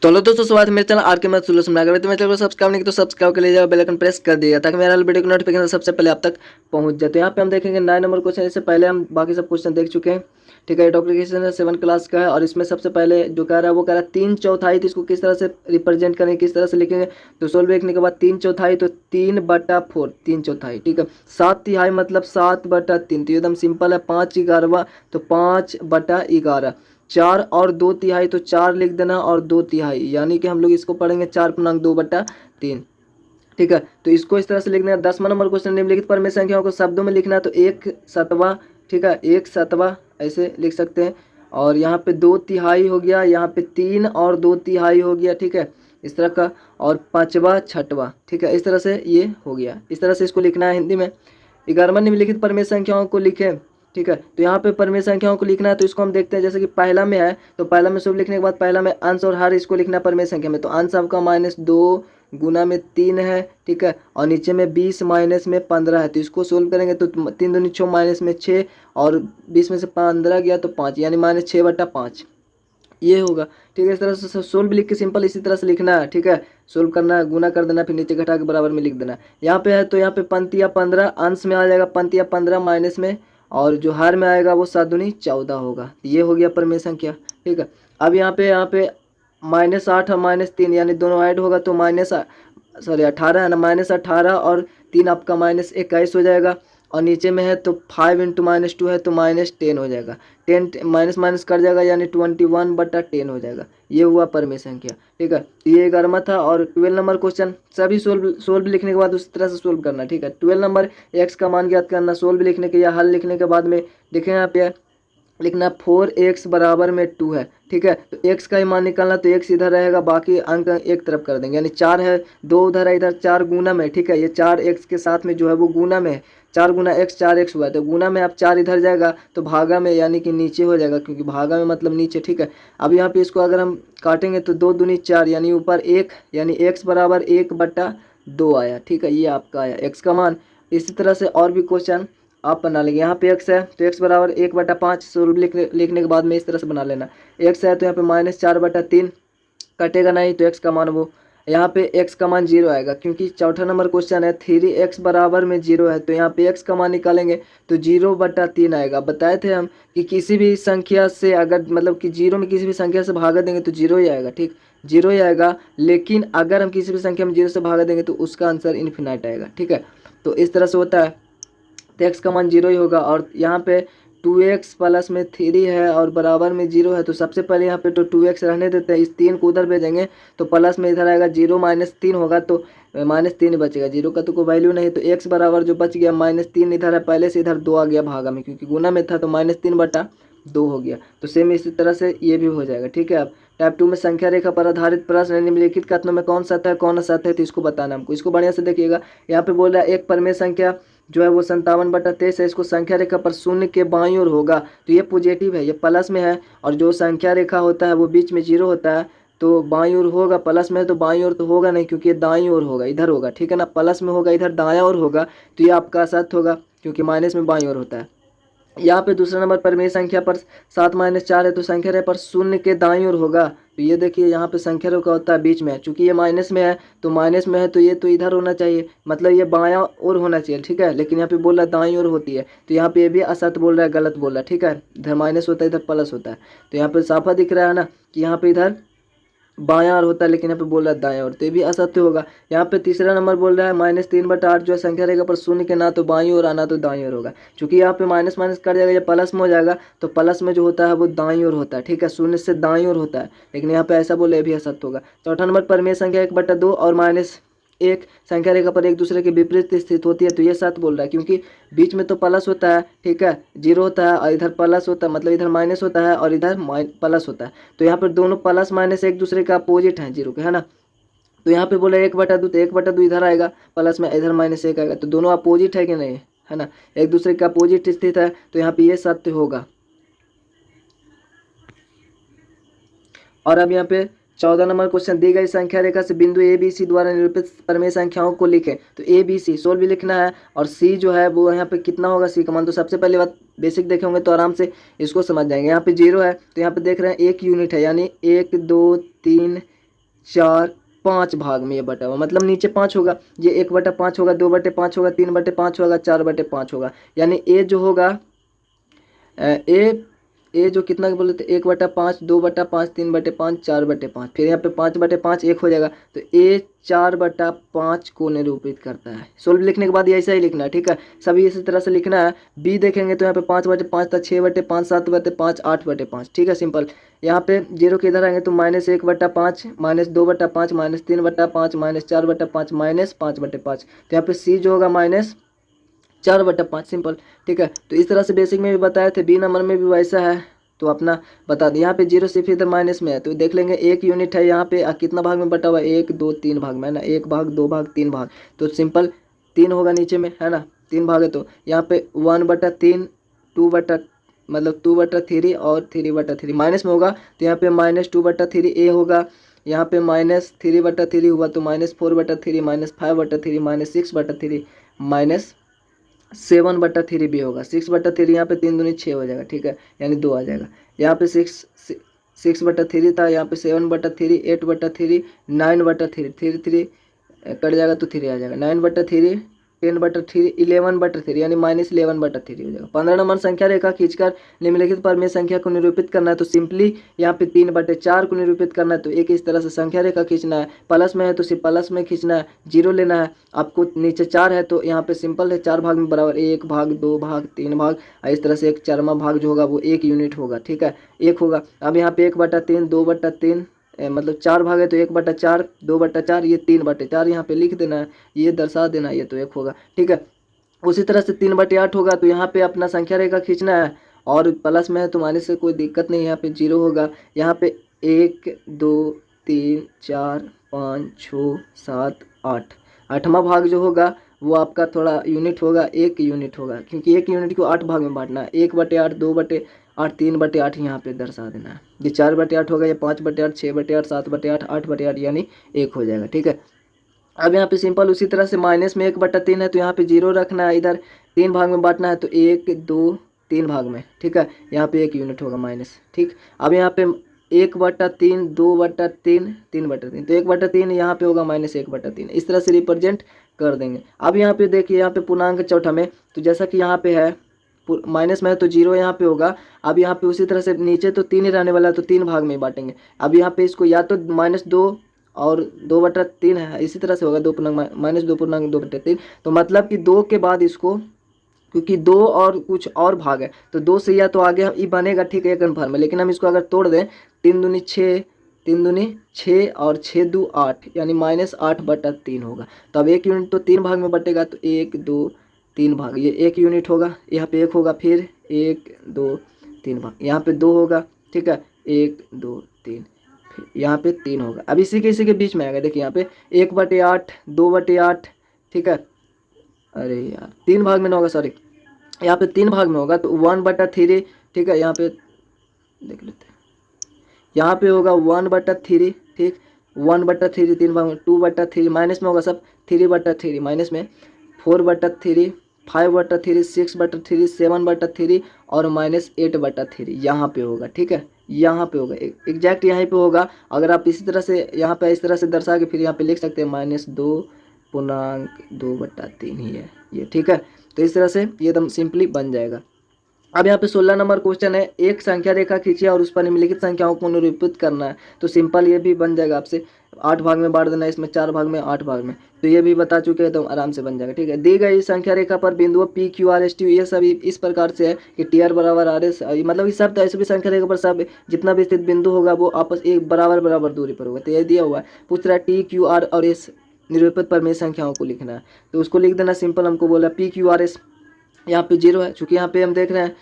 तो हेलो दोस्तों, स्वागत है मेरे चैनल आर के मैथ सोल्यूशन में। अगर तो मेरे चैनल को सब्सक्राइब नहीं किया तो सब्सक्राइब कर लीजिएगा, बेल आइकन प्रेस कर दीजिएगा ताकि मेरा वीडियो की नोटिफिकेशन सबसे पहले आप तक पहुंच जाए। तो यहाँ पे हम देखेंगे 9 नंबर क्वेश्चन। इससे पहले हम बाकी सब क्वेश्चन देख चुके हैं, ठीक है। टॉपिक क्वेश्चन है 7 क्लास का है और इसमें सबसे पहले जो कह रहा है वो कह रहा है 3/4। तो इसको किस तरह से रिप्रेजेंट करेंगे, किस तरह से लिखेंगे। तो सोल्व देखने के बाद 3/4 तो 3/4 3/4, ठीक है। 7/3 मतलब 7/3, तो एकदम सिंपल है। 5/11 तो 5/11। 4 और 2/3 तो 4 लिख देना और 2/3, यानी कि हम लोग इसको पढ़ेंगे 4×2/3, ठीक है। तो इसको इस तरह से लिखना है। 10वां नंबर क्वेश्चन, निम्नलिखित पर में संख्याओं को शब्दों में लिखना है। तो 1/7, ठीक है, 1/7 ऐसे लिख सकते हैं। और यहाँ पे 2/3 हो गया, यहाँ पे 3 और 2/3 हो गया, ठीक है, इस तरह का। और 5वां 6वां, ठीक है, इस तरह से ये हो गया। इस तरह से इसको लिखना है हिंदी में। 11वां, निम्नलिखित पर में संख्याओं को लिखें, ठीक है। तो यहाँ पे परमेय संख्याओं को लिखना है। तो इसको हम देखते हैं, जैसे कि पहला में है तो पहला में शुभ लिखने के बाद पहला में अंश और हर इसको लिखना है परमेय संख्या में। तो अंश आपका -2 गुना में 3 है, ठीक है। और नीचे में 20 माइनस में 15 है। तो इसको सोल्व करेंगे तो 3 दूनी 6 माइनस में 6 और 20 में से 15 गया तो 5, यानी -6/5 ये होगा, ठीक है। इस तरह से सोल्व लिख के सिंपल इसी तरह से लिखना है, ठीक है। सोल्व करना है, गुना कर देना, फिर नीचे घटा के बराबर में लिख देना। यहाँ पे है तो यहाँ पे पंक्तियाँ 15 अंश में आ जाएगा, पंक्तियाँ 15 माइनस में, और जो हार में आएगा वो 7 दूनी 14 होगा। ये हो गया परमेय संख्या, ठीक है। अब यहाँ पे -8 और -3 यानी दोनों ऐड होगा तो -18 है ना, -18 और 3 आपका -21 हो जाएगा। और नीचे में है तो 5 × -2 है तो -10 हो जाएगा। 10 माइनस माइनस कर जाएगा यानी 21/10 हो जाएगा। ये हुआ परमेय संख्या, ठीक है। ये 11वां था। और 12 नंबर क्वेश्चन सभी सोल्व लिखने के बाद उस तरह से सोल्व करना, ठीक है। 12 नंबर एक्स का मान ज्ञात करना। सोल्व लिखने के या हल लिखने के बाद में देखें यहाँ पे लिखना 4x बराबर में 2 है, ठीक है। तो x का ही मान निकालना, तो x इधर रहेगा, बाकी अंक एक तरफ कर देंगे, यानी 4 है, 2 उधर है, इधर 4 गुना में, ठीक है। ये 4x के साथ में जो है वो गुना में है, 4 गुना x 4x हुआ है। तो गुना में अब 4 इधर जाएगा तो भागा में यानी कि नीचे हो जाएगा, क्योंकि भागा में मतलब नीचे, ठीक है। अब यहाँ पे इसको अगर हम काटेंगे तो 2 दूनी 4 यानी ऊपर 1, यानी x बराबर 1/2 आया, ठीक है। ये आपका आया x का मान। इसी तरह से और भी क्वेश्चन आप बना लेंगे। यहाँ पे x है तो x बराबर 1/5 सोल्व लिखने के बाद में इस तरह से बना लेना। x है तो यहाँ पे -4/3 कटेगा नहीं, तो x का मान वो यहाँ पे x का मान 0 आएगा, क्योंकि चौथा नंबर क्वेश्चन है 3x बराबर में 0 है। तो यहाँ पे x का मान निकालेंगे तो 0/3 आएगा। बताए थे हम कि किसी भी संख्या से अगर मतलब कि 0 में किसी भी संख्या से भागा देंगे तो 0 ही आएगा, ठीक, 0 ही आएगा। लेकिन अगर हम किसी भी संख्या में 0 से भागा देंगे तो उसका आंसर इन्फिनाइट आएगा, ठीक है। तो इस तरह से होता है, तो x का मान 0 ही होगा। और यहाँ पे 2x प्लस में 3 है और बराबर में 0 है। तो सबसे पहले यहाँ पे तो 2x रहने देते हैं, इस 3 को उधर भेजेंगे तो प्लस में इधर आएगा 0 -3 होगा, तो -3 बचेगा, 0 का तो कोई वैल्यू नहीं। तो x बराबर जो बच गया -3 इधर है, पहले से इधर 2 आ गया भागा में, क्योंकि गुना में था तो -3/2 हो गया। तो सेम इसी तरह से ये भी हो जाएगा, ठीक है। अब टाइप 2 में संख्या रेखा पर आधारित प्रश्न, निम्नलिखित कथनों में कौन सत्य है कौन असत्य है, तो इसको बताना हमको। इसको बढ़िया से देखिएगा। यहाँ पे बोल रहा है एक परमेय संख्या जो है वो 57/23 है, इसको संख्या रेखा पर शून्य के बाईं ओर होगा। तो ये पॉजिटिव है, ये प्लस में है। और जो संख्या रेखा होता है वो बीच में 0 होता है, तो बाईं ओर होगा। प्लस में है तो बाईं ओर तो होगा नहीं, क्योंकि ये दाईं ओर होगा, इधर होगा, ठीक है ना। प्लस में होगा इधर दायां ओर होगा, तो ये आपका असत्य होगा, क्योंकि माइनस में बाईं ओर होता है। यहाँ पे दूसरा नंबर पर मेरी संख्या पर 7 - 4 है, तो संख्या रेखा पर शून्य के दाईं ओर होगा। तो ये देखिए यहाँ पे संख्या रेखा होता है बीच में है, चूंकि ये माइनस में है तो माइनस में है तो ये तो इधर होना चाहिए, मतलब ये बायां ओर होना चाहिए, ठीक है। लेकिन यहाँ पे बोल रहा है दाईं ओर होती है, तो यहाँ पे ये भी असत्य बोल रहा है, गलत बोल रहा है, ठीक है। इधर माइनस होता है, इधर प्लस होता है। तो यहाँ पे साफा दिख रहा है ना कि यहाँ पे इधर बायां ओर होता है, लेकिन यहाँ पे बोल रहा है दायां ओर, तो ये भी असत्य होगा। यहाँ पे तीसरा नंबर बोल रहा है -3/8 जो है संख्या रहेगा पर शून्य के ना तो बाईं ओर आना तो दाईं ओर होगा। क्योंकि यहाँ पे माइनस माइनस कर जाएगा, ये प्लस में हो जाएगा, तो प्लस में जो होता है वो दाईं ओर होता है, ठीक है, शून्य से दाईं ओर होता है। लेकिन यहाँ पे ऐसा बोले, ये भी असत्य होगा। चौथा नंबर पर मेरी संख्या 1/2 और -1 संख्या रेखा पर एक दूसरे के विपरीत स्थित होती है, तो ये सत्य बोल रहा है, क्योंकि बीच में तो प्लस होता है, ठीक है, 0 होता है और इधर प्लस होता है, मतलब इधर माइनस होता है और इधर प्लस होता है। तो यहाँ पर दोनों प्लस माइनस एक दूसरे का अपोजिट है 0 के, है ना। तो यहाँ पे बोले 1/2, तो 1/2 इधर आएगा प्लस में, इधर -1 आएगा, तो दोनों अपोजिट है कि नहीं, है ना, एक दूसरे का अपोजिट स्थित है। तो यहाँ पे ये सत्य होगा। और अब यहाँ पे 14 नंबर क्वेश्चन, दी गई संख्या रेखा से बिंदु ABC द्वारा निरूपित परमेय संख्याओं को लिखें। तो ABC सोल्व भी लिखना है, और C जो है वो यहाँ पे कितना होगा, C का मान। तो सबसे पहले बात बेसिक देखे होंगे तो आराम से इसको समझ जाएंगे। यहाँ पे 0 है तो यहाँ पे देख रहे हैं 1 यूनिट है, यानी 1 2 3 4 5 भाग में ये बटा हुआ, मतलब नीचे 5 होगा, ये 1/5 होगा, 2/5 होगा, 3/5 होगा, 4/5 होगा। यानी ए जो होगा ए जो कितना बोले थे, 1/5, 2/5, 3/5, 4/5, फिर यहाँ पे 5/5 1 हो जाएगा, तो ए 4/5 को निरूपित करता है। सोल्व लिखने के बाद ये ऐसा ही लिखना है, ठीक है, सभी इसी तरह से लिखना है। बी देखेंगे तो यहाँ पे 5/5 था, 6/5, 7/5, 8/5, ठीक है, सिंपल। यहाँ पे जीरो के इधर आएंगे तो -1/5, -2/5, -3/5, -4/5, -5/5, तो यहाँ पे सी जो होगा -4/5, सिंपल, ठीक है। तो इस तरह से बेसिक में भी बताए थे, बी नंबर में भी वैसा है, तो अपना बता दें। यहाँ पे जीरो सिर्फ इधर माइनस में है, तो देख लेंगे 1 यूनिट है यहाँ पे, कितना भाग में बटा हुआ है, 1 2 3 भाग में, है ना, 1 भाग 2 भाग 3 भाग, तो सिंपल 3 होगा नीचे में, है ना, 3 भाग है, तो यहाँ पे 1/3, 2 मतलब 2/3 और 3/3 माइनस में होगा, तो यहाँ पे -2/3 ए होगा, यहाँ पे -3/3 हुआ तो -4/3, -5/3, -6/3, -7/3 भी होगा। 6/3 यहाँ पे 3 दूनी 6 हो जाएगा, ठीक है, यानी 2 आ जाएगा। यहाँ पे 6/3 था, यहाँ पे 7/3, 8/3, 9/3, 3 कट जाएगा तो 3 आ जाएगा, 9/3, 10/3, 11/3, यानी -11/3 हो जाएगा। 15 नंबर संख्या रेखा खींचकर निम्नलिखित पर में संख्या को निरूपित करना है, तो सिंपली यहाँ पे 3/4 को निरूपित करना है, तो एक इस तरह से संख्या रेखा खींचना है। प्लस में है तो सिर्फ प्लस में खींचना है, जीरो लेना है। आपको नीचे 4 है तो यहाँ पे सिंपल है, 4 भाग में बराबर, 1 भाग 2 भाग 3 भाग, इस तरह से एक 4वां भाग जो होगा वो 1 यूनिट होगा, ठीक है, 1 होगा। अब यहाँ पे 1/3, 2/3, मतलब 4 भाग है तो 1/4, 2/4, ये 3/4 यहाँ पे लिख देना है, ये दर्शा देना है, ये तो 1 होगा, ठीक है। उसी तरह से 3/8 होगा, तो यहाँ पे अपना संख्या रेखा खींचना है, और प्लस में है तो माइनस से कोई दिक्कत नहीं है, यहाँ पे 0 होगा। यहाँ पे 1 2 3 4 5 6 7 8, 8वां भाग जो होगा वो आपका थोड़ा यूनिट होगा, 1 यूनिट होगा, क्योंकि 1 यूनिट को 8 भाग में बांटना है, 1/8, 2/8, 3/8 यहाँ पे दर्शा देना है। ये 4/8 होगा, या 5/8, 6/8, 7/8, 8/8, यानी 1 हो जाएगा, ठीक है। अब यहाँ पे सिंपल उसी तरह से माइनस में 1/3 है, तो यहाँ पे 0 रखना है, इधर 3 भाग में बांटना है, तो 1 2 3 भाग में, ठीक है, यहाँ पे 1 यूनिट होगा माइनस, ठीक। अब यहाँ पे 1/3, 2/3, 3/3, तो 1/3 यहाँ पे होगा -1/3, इस तरह से रिप्रेजेंट कर देंगे। अब यहाँ पे देखिए, यहाँ पे पूर्णांक चौथा में, तो जैसा कि यहाँ पे है माइनस में है तो 0 यहाँ पे होगा। अब यहाँ पे उसी तरह से नीचे तो 3 ही रहने वाला है, तो 3 भाग में बांटेंगे। अब यहाँ पे इसको या तो -2 और 2/3 है, इसी तरह से होगा, 2 पूर्णांक -2/2/3, तो मतलब कि 2 के बाद इसको, क्योंकि 2 और कुछ और भाग है, तो 2 से या तो आगे ये बनेगा, ठीक है, कन्फर्म है। लेकिन हम इसको अगर तोड़ दें, 3 दूनी 6, 3 दूनी 6 और 6 2 8, यानी -8/3 होगा। तो अब 1 यूनिट तो 3 भाग में बटेगा, तो 1 2 3 भाग, ये 1 यूनिट होगा, यहाँ पे 1 होगा, फिर 1 2 3 भाग, यहाँ पे 2 होगा, ठीक है, 1 2 3, यहाँ पे 3 होगा। अब इसी के बीच में आएगा, देखिए यहाँ पे 1/8, 2/8, ठीक है, अरे यार 3 भाग में ना होगा, सॉरी, यहाँ पे 3 भाग में होगा, तो 1/3, ठीक है, यहाँ पे देख लेते हैं, यहाँ पे होगा 1/3, ठीक, 1/3 3 भाग में, 2/3 माइनस में होगा सब, 3/3 माइनस में, 4/3, 5/3, 6/3, 7/3 और -8/3 यहाँ पे होगा, ठीक है, यहाँ पे होगा, एग्जैक्ट यहाँ पे होगा। अगर आप इसी तरह से यहाँ पे इस तरह से दर्शा के फिर यहाँ पे लिख सकते हैं -2.2/3 ही है ये, ठीक है। तो इस तरह से ये एकदम सिंपली बन जाएगा। अब यहाँ पे 16 नंबर क्वेश्चन है, एक संख्या रेखा खींचिए और उस पर निम्नलिखित संख्याओं को निरूपित करना है, तो सिंपल ये भी बन जाएगा आपसे, 8 भाग में बांट देना है, इसमें 4 भाग में 8 भाग में, तो ये भी बता चुके हैं, तो आराम से बन जाएगा, ठीक है। दी गई संख्या रेखा पर बिंदुओं P Q R S T ये सभी इस प्रकार से है कि TR बराबर RS, मतलब ये सब ऐसे भी संख्या रेखा पर सब जितना भी स्थित बिंदु होगा वो आपस एक बराबर दूरी पर होगा, तो ये दिया हुआ है। पूछ रहा है T Q R और S निरूपित पर में संख्याओं को लिखना है, तो उसको लिख देना सिंपल, हमको बोला P Q R S, यहाँ पे 0 है, चूँकि यहाँ पे हम देख रहे हैं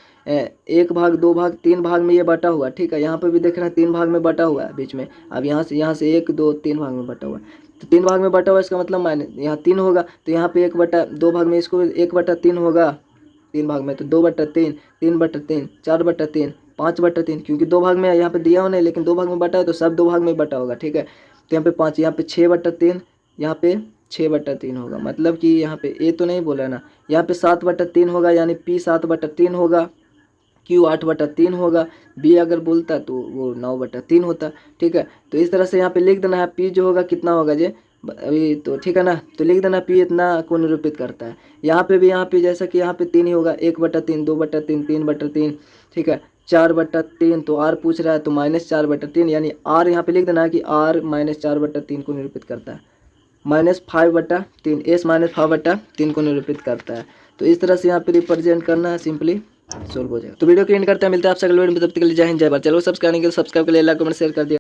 1 भाग 2 भाग 3 भाग में ये बटा हुआ, ठीक है, यहाँ पे भी देख रहे हैं 3 भाग में बटा हुआ है बीच में। अब यहाँ से 1 2 3 भाग में बटा हुआ है, तो 3 भाग में बटा हुआ, इसका मतलब माइनस यहाँ 3 होगा, तो यहाँ पे 1/2 भाग में, इसको 1/3 होगा 3 भाग में, तो 2/3, 3/3, 4/3, 5/3, क्योंकि 2 भाग में यहाँ पे दिया हो नहीं, लेकिन 2 भाग में बटा है तो सब 2 भाग में बटा होगा, ठीक है। तो यहाँ पे 5, यहाँ पे 6/3, यहाँ पे 6/3 होगा, मतलब कि यहाँ पे ए तो नहीं बोला ना, यहाँ पे 7/3 होगा, यानी P 7/3 होगा, Q 8/3 होगा, B अगर बोलता तो वो 9/3 होता। ठीक है, तो इस तरह से यहाँ पे लिख देना है। P जो होगा कितना होगा जे अभी तो ठीक है ना, तो लिख देना P इतना को निरूपित करता है। यहाँ पे भी यहाँ पे जैसा कि यहाँ पे 3 ही होगा, 1/3, 2/3, 3/3, ठीक है, 4/3, तो R पूछ रहा है तो -4/3, यानी R यहाँ पे लिख देना है कि R -4/3 को निरूपित करता है। -5/3, S -5/3 को निरूपित करता है। तो इस तरह से यहाँ पे रिप्रेजेंट करना है, सिंपली सोल्व हो जाएगा। तो वीडियो को एंड करते हैं, मिलते हैं आपसे अगले वीडियो में, तब तक के लिए जय हिंद जय भारत। चलो सब्सक्राइब नहीं किया तो सब्सक्राइब के लिए लाइक कमेंट शेयर कर दिया।